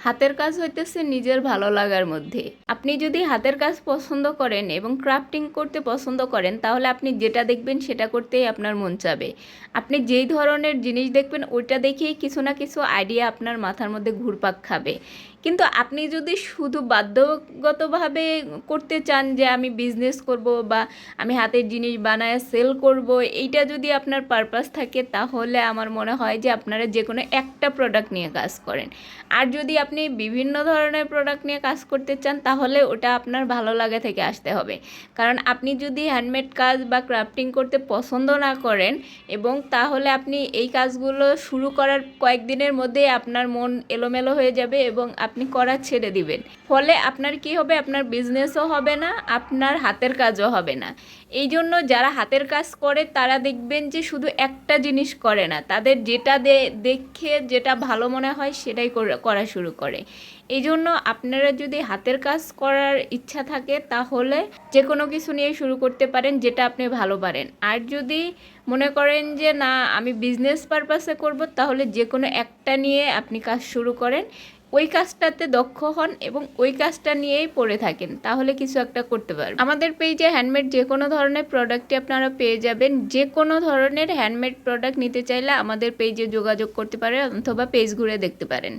হাতের কাজ হইতেছে নিজের ভালো লাগার মধ্যে। আপনি যদি হাতের কাজ পছন্দ করেন এবং ক্রাফটিং করতে পছন্দ করেন, তাহলে আপনি যেটা দেখবেন সেটা করতেই আপনার মন চাবে। আপনি যেই ধরনের জিনিস দেখবেন ওইটা দেখেই কিছু না কিছু আইডিয়া আপনার মাথার মধ্যে ঘুরপাক খাবে। কিন্তু আপনি যদি শুধু বাধ্যগতভাবে করতে চান যে আমি বিজনেস করব বা আমি হাতের জিনিস বানায় সেল করব, এইটা যদি আপনার পারপাস থাকে, তাহলে আমার মনে হয় যে আপনারা যে কোনো একটা প্রোডাক্ট নিয়ে কাজ করেন। আর যদি আপনি বিভিন্ন ধরনের প্রোডাক্ট নিয়ে কাজ করতে চান, তাহলে ওটা আপনার ভালো লাগা থেকে আসতে হবে। কারণ আপনি যদি হ্যান্ডমেড কাজ বা ক্রাফটিং করতে পছন্দ না করেন, এবং তাহলে আপনি এই কাজগুলো শুরু করার কয়েকদিনের মধ্যেই আপনার মন এলোমেলো হয়ে যাবে এবং আপনি করা ছেড়ে দিবেন। ফলে আপনার কি হবে, আপনার বিজনেসও হবে না, আপনার হাতের কাজও হবে না। এই জন্য যারা হাতের কাজ করে তারা দেখবেন যে শুধু একটা জিনিস করে না, তাদের যেটা দেখে যেটা ভালো মনে হয় সেটাই করা শুরু করে। এই জন্য আপনারা যদি হাতের কাজ করার ইচ্ছা থাকে, তাহলে যে কোনো কিছু নিয়ে শুরু করতে পারেন যেটা আপনি ভালো পারেন। আর যদি মনে করেন যে না আমি বিজনেস পারপাসে করব, তাহলে যে কোনো একটা নিয়ে আপনি কাজ শুরু করেন, ওই কাজটাতে দক্ষ হন এবং ওই কাজটা নিয়েই পড়ে থাকেন, তাহলে কিছু একটা করতে পারবেন। আমাদের পেজে হ্যান্ডমেড যে কোনো ধরনের প্রোডাক্টই আপনারা পেয়ে যাবেন। যে কোনো ধরনের হ্যান্ডমেড প্রোডাক্ট নিতে চাইলে আমাদের পেজে যোগাযোগ করতে পারেন অথবা পেজ ঘুরে দেখতে পারেন।